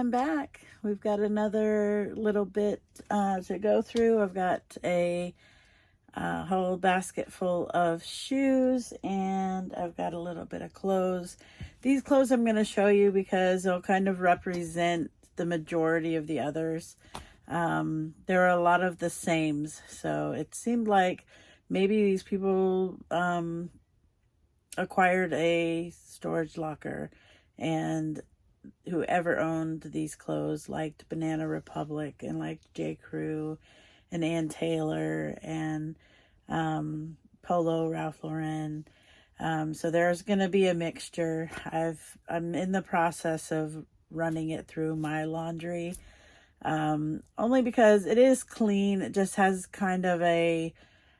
I'm back. We've got another little bit to go through. I've got a whole basket full of shoes, and I've got a little bit of clothes. These clothes I'm going to show you because they'll kind of represent the majority of the others. There are a lot of the sames, so it seemed like maybe these people acquired a storage locker, and whoever owned these clothes liked Banana Republic and liked J. Crew and Ann Taylor and Polo, Ralph Lauren. So there's going to be a mixture. I'm in the process of running it through my laundry, only because it is clean. It just has kind of a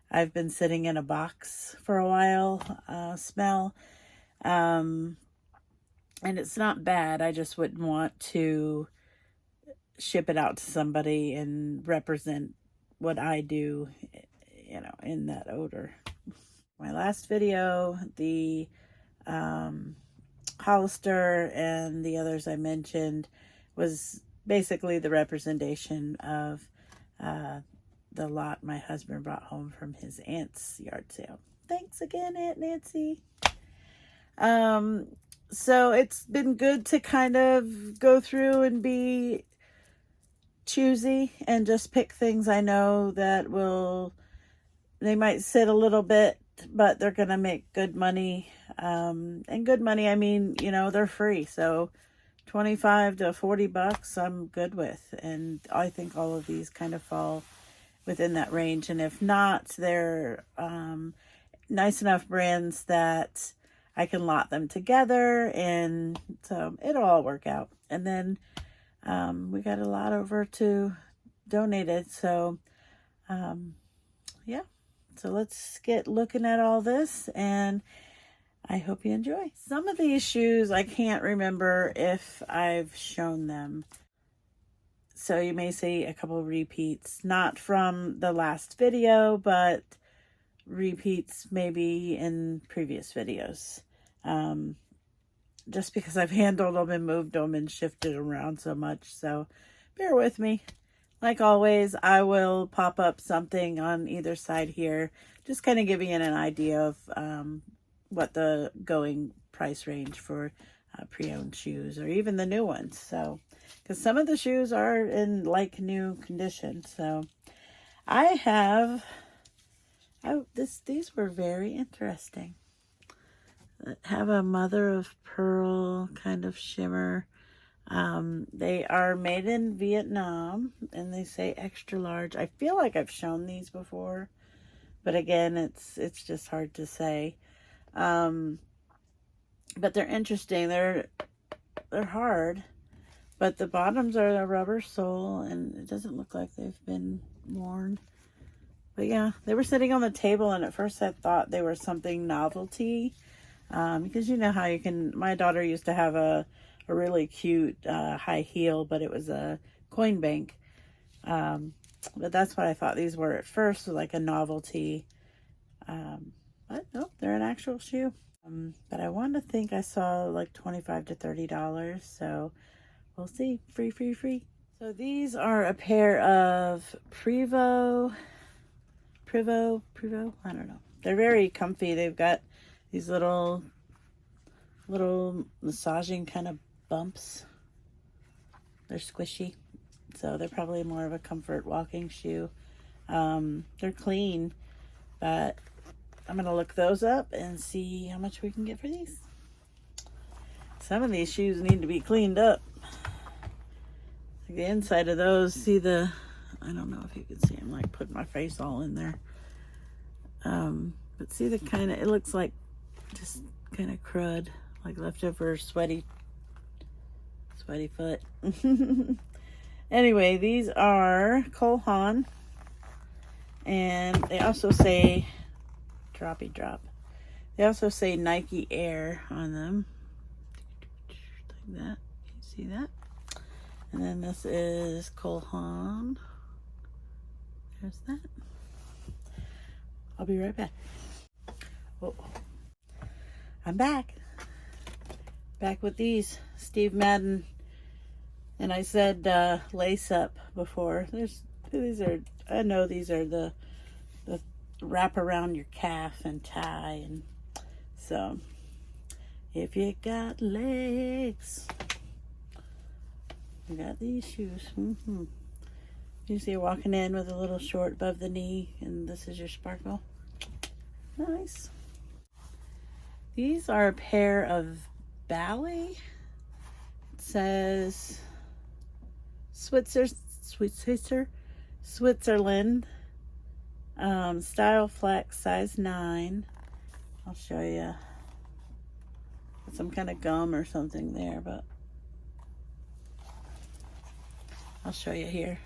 I've been sitting in a box for a while smell. And it's not bad. I just wouldn't want to ship it out to somebody and represent what I do, you know, in that odor. My last video, the Hollister and the others I mentioned, was basically the representation of the lot my husband brought home from his aunt's yard sale. Thanks again, Aunt Nancy. So it's been good to kind of go through and be choosy and just pick things I know that they might sit a little bit, but they're going to make good money. And good money, I mean, you know, they're free. So 25 to 40 bucks I'm good with. And I think all of these kind of fall within that range. And if not, they're nice enough brands that I can lot them together, and so it'll all work out. And then we got a lot over to donated. So yeah, so let's get looking at all this, and I hope you enjoy. Some of these shoes I can't remember if I've shown them, so you may see a couple of repeats, not from the last video, but repeats maybe in previous videos, just because I've handled them and moved them and shifted around so much. So bear with me. Like always, I will pop up something on either side here, just kind of giving you an idea of what the going price range for pre-owned shoes, or even the new ones. So because some of the shoes are in like new condition. So I have these were very interesting. Have a mother of pearl kind of shimmer. They are made in Vietnam, and they say extra large. I feel like I've shown these before, but again, it's just hard to say. But they're interesting. They're hard, but the bottoms are a rubber sole, and it doesn't look like they've been worn. But yeah, they were sitting on the table, and at first I thought they were something novelty. Because you know how you can, my daughter used to have a really cute high heel, but it was a coin bank. But that's what I thought these were at first, like a novelty. But no, they're an actual shoe. But I want to think I saw like $25 to $30. So we'll see. Free. So these are a pair of Privo, I don't know. They're very comfy. They've got these little massaging kind of bumps. They're squishy, so they're probably more of a comfort walking shoe. They're clean, but I'm gonna look those up and see how much we can get for these. Some of these shoes need to be cleaned up. Like the inside of those, see the, I don't know if you can see, I'm like putting my face all in there. But see the kind of, it looks like just kind of crud, like leftover sweaty foot. Anyway, these are Cole Haan, and they also say droppy drop. They also say Nike Air on them, like that. Can you see that? And then this is Cole Haan. There's that. I'll be right back. Oh, I'm back with these Steve Madden And I said lace up before. These are, I know these are the wrap around your calf and tie. And so if you got legs, you got these shoes. You see you're walking in with a little short above the knee, and this is your sparkle. Nice. These are a pair of ballet. It says Switzerland, style flex, size 9. I'll show you. Some kind of gum or something there, but I'll show you here.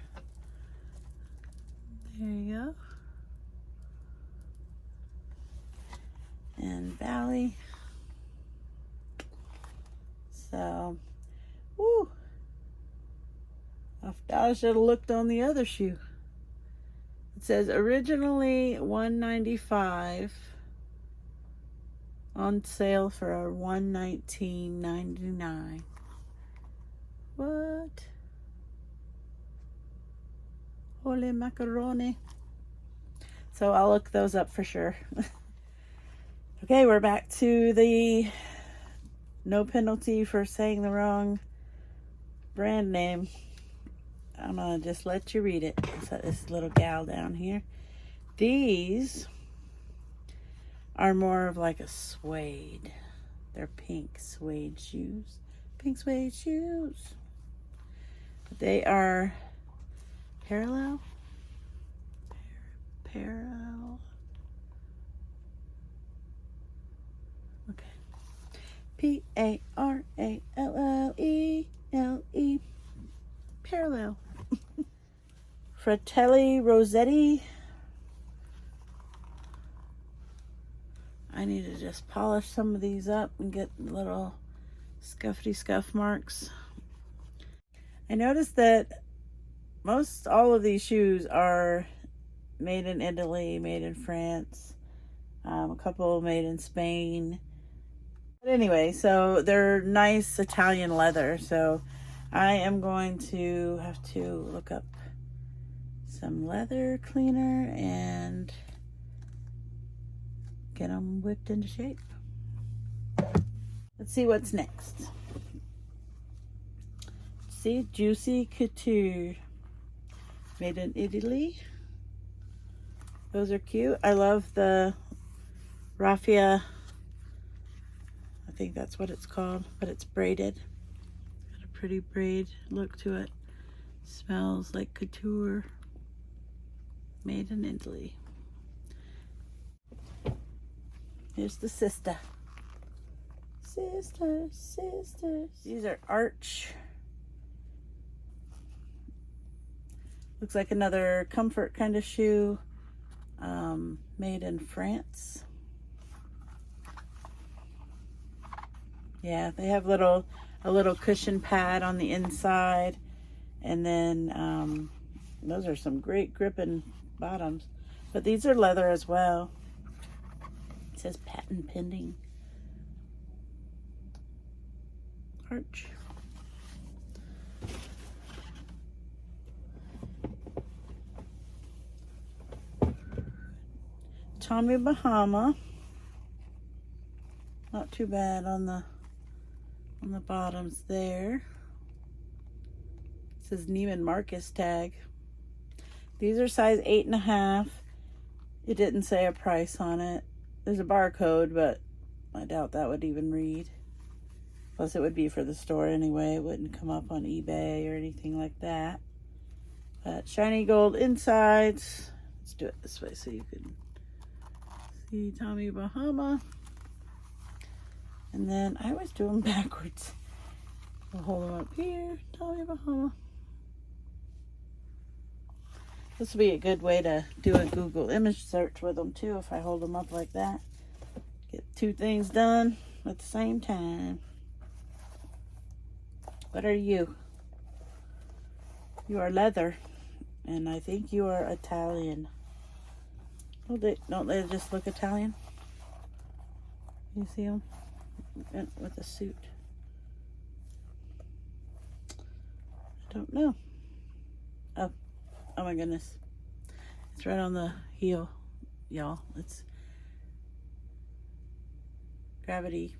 There you go. And ballet. So, woo. I should have looked on the other shoe. It says originally $195, on sale for $119.99. What? Holy macaroni. So I'll look those up for sure. Okay, we're back to the no penalty for saying the wrong brand name. I'm gonna just let you read it. So this little gal down here. These are more of like a suede. They're pink suede shoes. Pink suede shoes. But they are parallel. Parallel. Okay. P-A-R-A-L-L-E-L-E. Parallel. Fratelli Rossetti. I need to just polish some of these up and get little scuffy scuff marks. I noticed that most all of these shoes are made in Italy, made in France, a couple made in Spain. But anyway, so they're nice Italian leather. So I am going to have to look up some leather cleaner and get them whipped into shape. Let's see what's next. See, Juicy Couture, made in Italy. Those are cute. I love the raffia. I think that's what it's called, but it's braided. Got a pretty braid look to it. Smells like couture. Made in Italy. Here's the sister. Sisters. These are Arch. Looks like another comfort kind of shoe. Made in France. Yeah, they have a little cushion pad on the inside. And then those are some great gripping bottoms. But these are leather as well. It says patent pending. Arch. Tommy Bahama. Not too bad on the bottoms there. It says Neiman Marcus tag. These are size 8.5. It didn't say a price on it. There's a barcode, but I doubt that would even read. Plus it would be for the store anyway. It wouldn't come up on eBay or anything like that. But shiny gold insides. Let's do it this way so you can see Tommy Bahama. And then I always do them backwards. I'll hold them up here. Tommy Bahama. This will be a good way to do a Google image search with them too if I hold them up like that. Get two things done at the same time. What are you? You are leather, and I think you are Italian. Don't they just look Italian? You see them? With a suit. don't know. Oh, oh my goodness. It's right on the heel, y'all. It's Gravity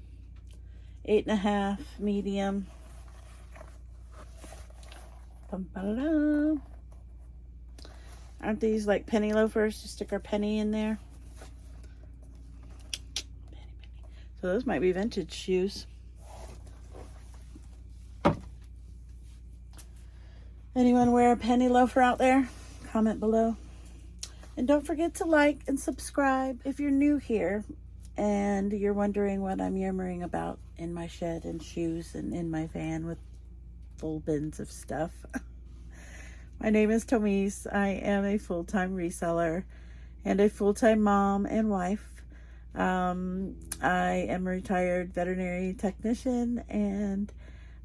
8.5 medium. Bum-ba-da-dum. Aren't these like penny loafers? Just stick our penny in there. So those might be vintage shoes. Anyone wear a penny loafer out there? Comment below. And don't forget to like and subscribe if you're new here and you're wondering what I'm yammering about in my shed and shoes and in my van with full bins of stuff. My name is Tomise. I am a full-time reseller and a full-time mom and wife. I am a retired veterinary technician and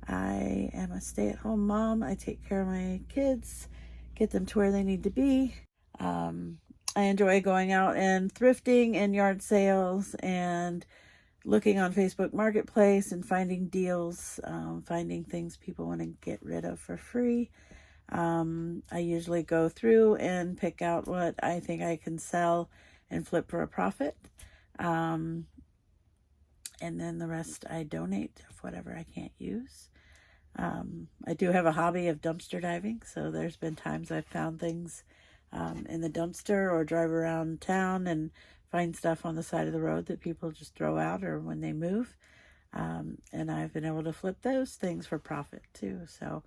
I am a stay-at-home mom. I take care of my kids, get them to where they need to be. I enjoy going out and thrifting and yard sales and looking on Facebook Marketplace and finding deals, finding things people want to get rid of for free. I usually go through and pick out what I think I can sell and flip for a profit. And then the rest I donate of whatever I can't use. I do have a hobby of dumpster diving, so there's been times I've found things in the dumpster or drive around town and find stuff on the side of the road that people just throw out or when they move. And I've been able to flip those things for profit too. So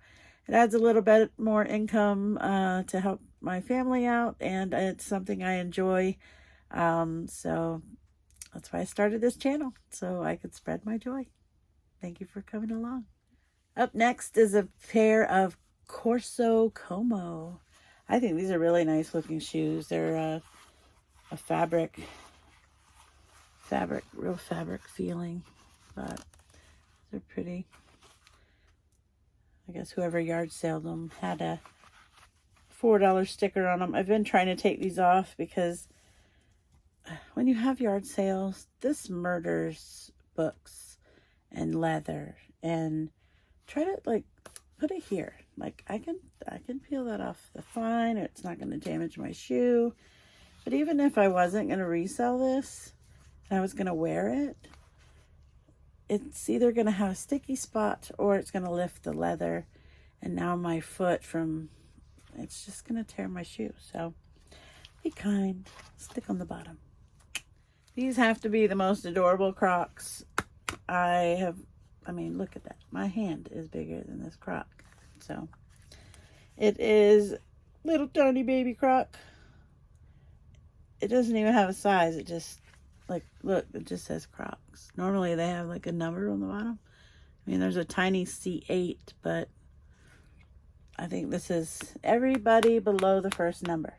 it adds a little bit more income to help my family out, and it's something I enjoy. So that's why I started this channel, so I could spread my joy. Thank you for coming along. Up next is a pair of Corso Como. I think these are really nice looking shoes. They're a real fabric feeling, but they're pretty. I guess whoever yard saled them had a $4 sticker on them. I've been trying to take these off because when you have yard sales, this murders books and leather. And try to like put it here. Like I can peel that off fine. It's not going to damage my shoe. But even if I wasn't going to resell this and I was going to wear it, it's either going to have a sticky spot or it's going to lift the leather. And now my foot it's just going to tear my shoe. So be kind. Stick on the bottom. These have to be the most adorable Crocs I mean, look at that. My hand is bigger than this Croc. So it is little tiny baby Croc. It doesn't even have a size. It just, like, look, it just says Crocs. Normally they have like a number on the bottom. I mean, there's a tiny C8, but I think this is everybody below the first number.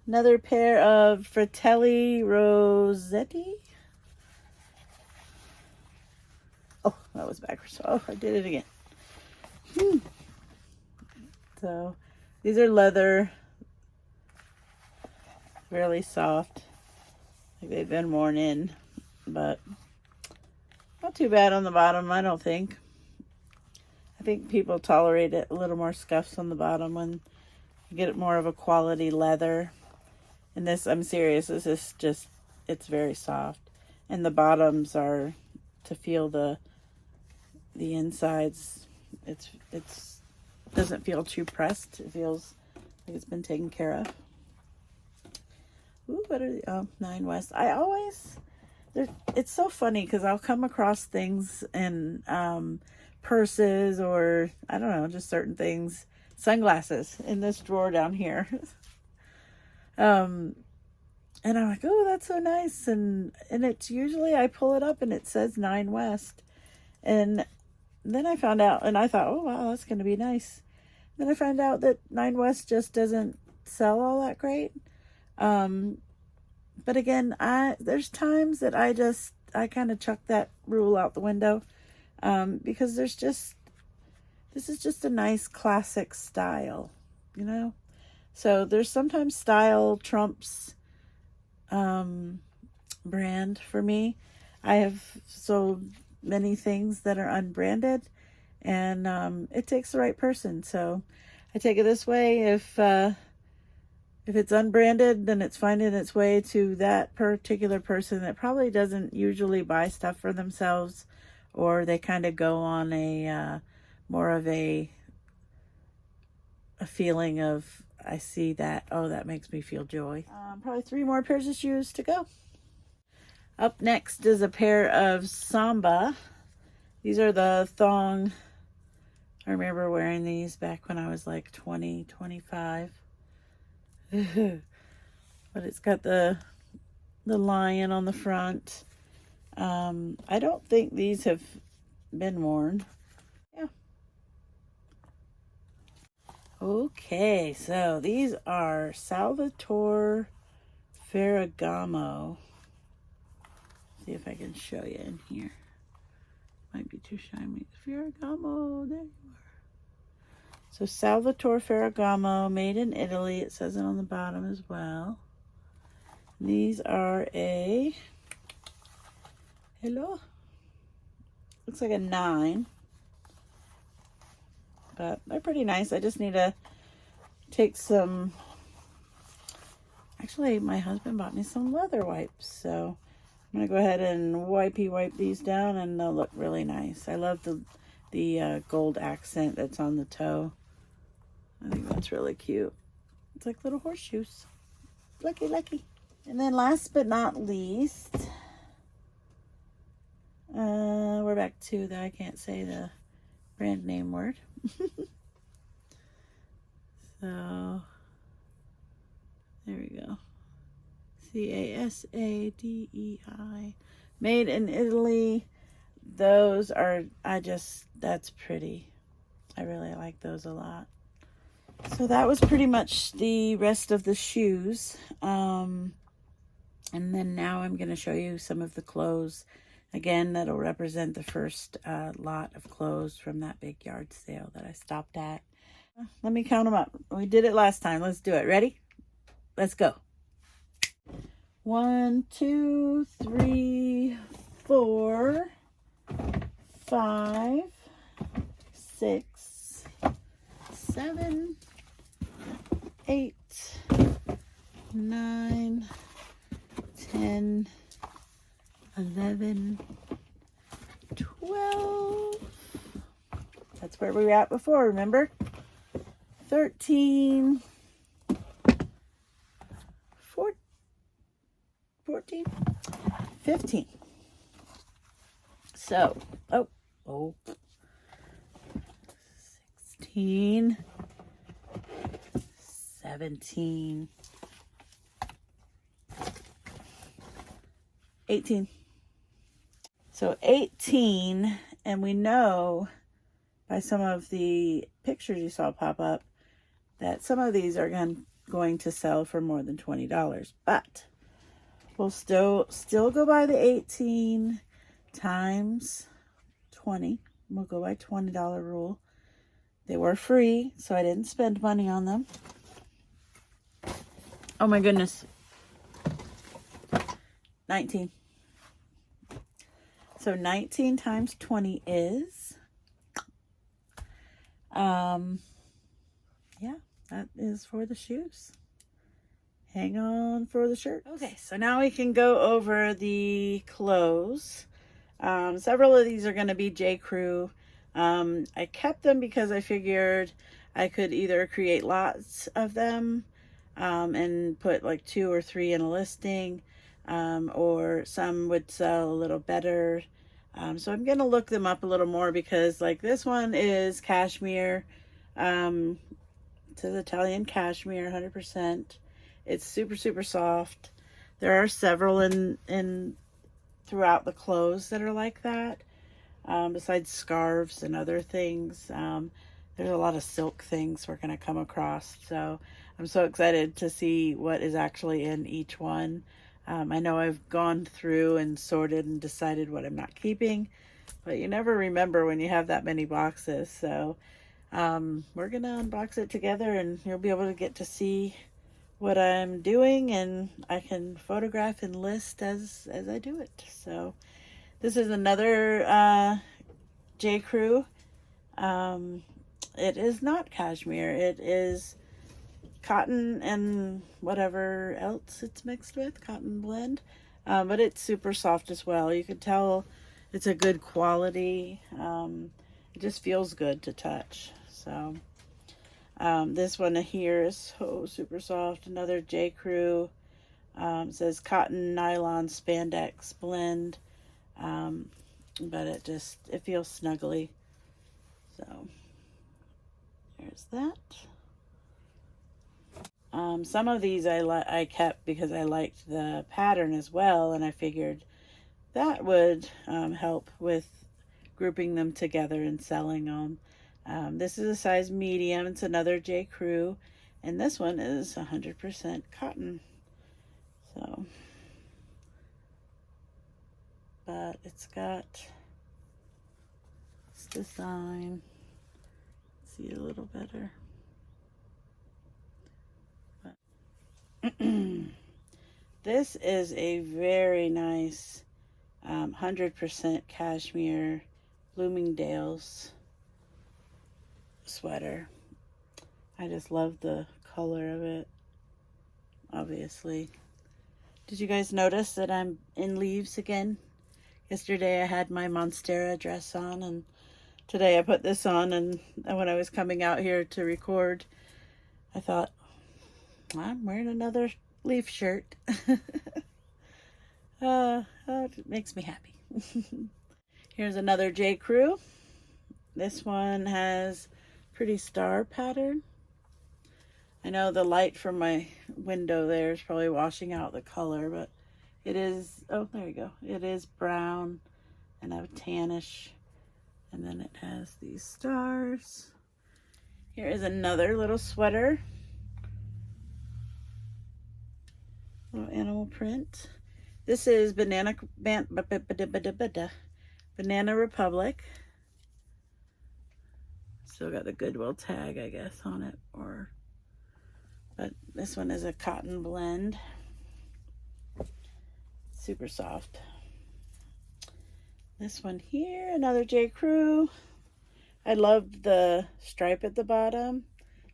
Another pair of Fratelli Rossetti. Oh, that was backwards. Oh, I did it again. So, these are leather. Really soft. Like they've been worn in. But not too bad on the bottom, I don't think. I think people tolerate it a little more scuffs on the bottom when you get it more of a quality leather. And this, I'm serious, this is just, it's very soft. And the bottoms are to feel the insides. It's doesn't feel too pressed. It feels like it's been taken care of. Ooh, what are the, oh, 9 West. I always, it's so funny because I'll come across things in purses or, I don't know, just certain things. Sunglasses in this drawer down here. And I'm like, oh, that's so nice. And it's usually, I pull it up and it says 9 West. And then I found out, and I thought, oh, wow, that's going to be nice. Then I found out that 9 West just doesn't sell all that great. But again, there's times that I kind of chuck that rule out the window. Because this is just a nice classic style, you know? So there's sometimes style trumps brand for me. I have sold many things that are unbranded, and it takes the right person. So I take it this way. If it's unbranded, then it's finding its way to that particular person that probably doesn't usually buy stuff for themselves, or they kind of go on a more of a feeling of, I see that, oh, that makes me feel joy. Probably 3 more pairs of shoes to go. Up next is a pair of Samba. These are the thong. I remember wearing these back when I was like 20, 25. But it's got the lion on the front. I don't think these have been worn. Yeah. Okay, so these are Salvatore Ferragamo. See if I can show you in here. Might be too shiny. Ferragamo, there you are. So Salvatore Ferragamo, made in Italy. It says it on the bottom as well. These are a, hello, looks like a 9, but they're pretty nice. I just need to take some, actually my husband bought me some leather wipes, so I'm gonna go ahead and wipe these down, and they'll look really nice. I love the gold accent that's on the toe. I think that's really cute. It's like little horseshoes. Lucky, lucky. And then last but not least, we're back to I can't say the brand name word. So there we go. Casadei. Made in Italy. Those are, that's pretty. I really like those a lot. So that was pretty much the rest of the shoes. And then now I'm going to show you some of the clothes. Again, that'll represent the first lot of clothes from that big yard sale that I stopped at. Let me count them up. We did it last time. Let's do it. Ready? Let's go. 1, 2, 3, 4, 5, 6, 7, 8, 9, 10, 11, 12. That's where we were at before, remember? 13, 14, 15. So, 16, 17, 18. So 18, and we know by some of the pictures you saw pop up that some of these are going to sell for more than $20, but we'll still go by the 18 times 20. We'll go by $20 rule. They were free, so I didn't spend money on them. Oh my goodness. 19. So 19 times 20 is, yeah, that is for the shoes. Hang on for the shirt. Okay, so now we can go over the clothes. Several of these are going to be J. Crew. I kept them because I figured I could either create lots of them and put like 2 or 3 in a listing, or some would sell a little better. So I'm going to look them up a little more, because like this one is cashmere. It says Italian cashmere, 100%. It's super, super soft. There are several in throughout the clothes that are like that. Besides scarves and other things, there's a lot of silk things we're going to come across. So I'm so excited to see what is actually in each one. I know I've gone through and sorted and decided what I'm not keeping, but you never remember when you have that many boxes. So we're going to unbox it together, and you'll be able to get to see what I'm doing, and I can photograph and list as I do it. So this is another J. Crew. It is not cashmere. It is cotton and whatever else it's mixed with, cotton blend. But it's super soft as well. You can tell it's a good quality. It just feels good to touch. So this one here is so super soft. Another J. Crew. It says cotton nylon spandex blend. But it feels snuggly. So there's that. Some of these I kept because I liked the pattern as well, and I figured that would help with grouping them together and selling them. This is a size medium. It's another J. Crew, and this one is 100% cotton. So, but it's got this design. See it a little better. This is a very nice 100% cashmere Bloomingdale's sweater. I just love the color of it, obviously. Did you guys notice that I'm in leaves again? Yesterday I had my Monstera dress on, and today I put this on, and when I was coming out here to record, I thought, I'm wearing another leaf shirt. It makes me happy. Here's another J. Crew. This one has pretty star pattern. I know the light from my window there is probably washing out the color, but it is, oh, there you go. It is brown and a tannish, and then it has these stars. Here is another little sweater. Little animal print. This is Banana Republic. Still got the Goodwill tag, I guess, on it, but this one is a cotton blend. Super soft. This one here, another J. Crew. I love the stripe at the bottom.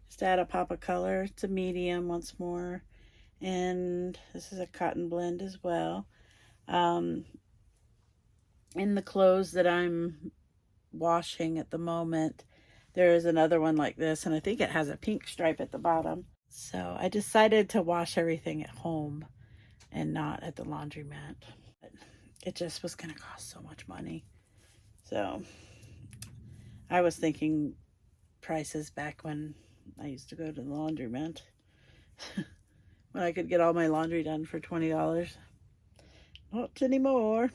Just add a pop of color. It's a medium once more. And this is a cotton blend as well. In the clothes that I'm washing at the moment, there is another one like this, and I think it has a pink stripe at the bottom. So I decided to wash everything at home and not at the laundromat. It just was going to cost so much money. So I was thinking prices back when I used to go to the laundromat. When I could get all my laundry done for $20. Not anymore.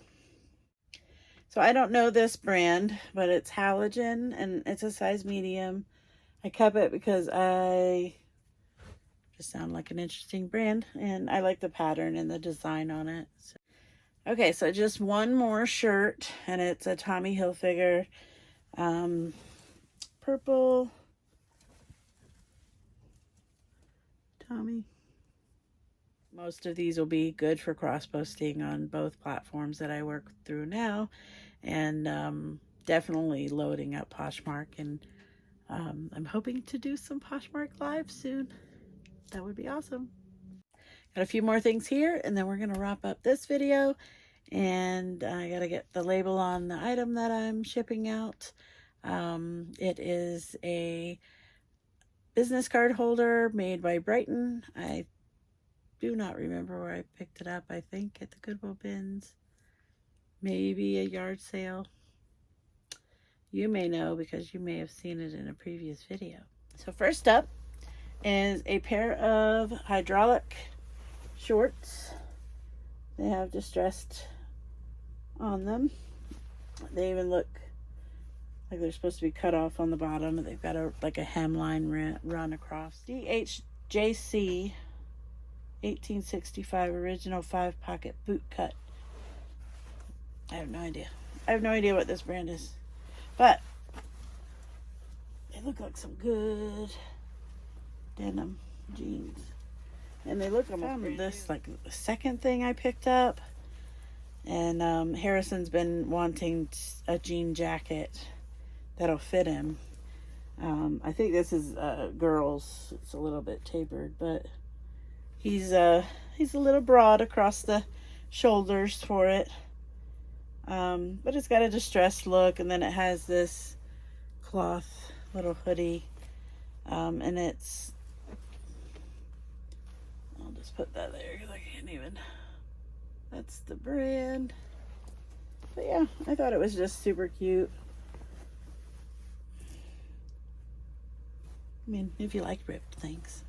So I don't know this brand, but it's Halogen, and it's a size medium. I kept it because I just sound like an interesting brand, and I like the pattern and the design on it. So. Okay, so just one more shirt, and it's a Tommy Hilfiger purple. Tommy. Most of these will be good for cross-posting on both platforms that I work through now, and definitely loading up Poshmark, and I'm hoping to do some Poshmark live soon. That would be awesome. Got a few more things here, and then we're going to wrap up this video, and I got to get the label on the item that I'm shipping out. It is a business card holder made by Brighton. I do not remember where I picked it up. I think at the Goodwill bins, maybe a yard sale. You may know because you may have seen it in a previous video. So first up is a pair of hydraulic shorts. They have distressed on them. They even look like they're supposed to be cut off on the bottom. They've got like a hemline run across. DHJC 1865 original 5-pocket boot cut. I have no idea. I have no idea what this brand is, but they look like some good denim jeans, and they look almost brand this new. Like the second thing I picked up, and Harrison's been wanting a jean jacket that'll fit him. I think this is girls. It's a little bit tapered, but he's a little broad across the shoulders for it. But it's got a distressed look, and then it has this cloth little hoodie, and it's, I'll just put that there because I can't even, that's the brand. But yeah, I thought it was just super cute. I mean, if you like ripped things.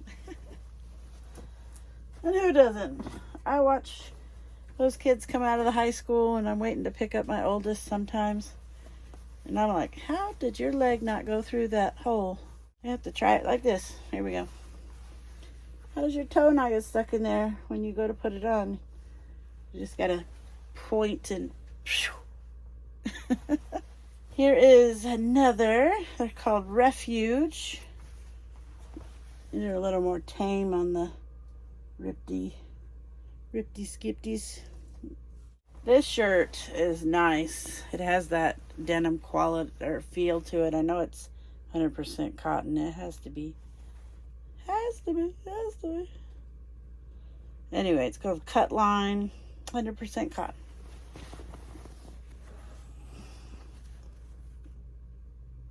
And who doesn't? I watch those kids come out of the high school, and I'm waiting to pick up my oldest sometimes. And I'm like, how did your leg not go through that hole? You have to try it like this. Here we go. How does your toe not get stuck in there when you go to put it on? You just gotta point and... Here is another. They're called Refuge. They're a little more tame on the ripty skipties. This shirt is nice. It has that denim quality or feel to it. I know it's 100% cotton. It has to be. Has to be. Anyway, it's called Cut Line, 100% cotton.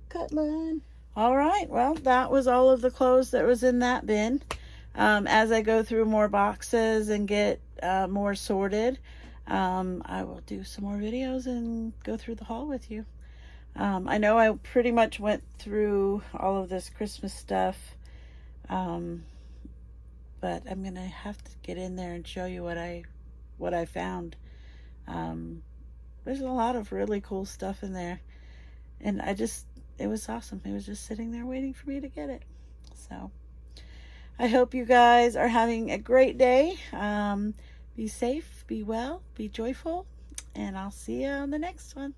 Cut Line. All right, well, that was all of the clothes that was in that bin. As I go through more boxes and get more sorted, I will do some more videos and go through the haul with you. I know I pretty much went through all of this Christmas stuff, but I'm gonna have to get in there and show you what I found. There's a lot of really cool stuff in there, and it was awesome. It was just sitting there waiting for me to get it. So I hope you guys are having a great day. Be safe, be well, be joyful, and I'll see you on the next one.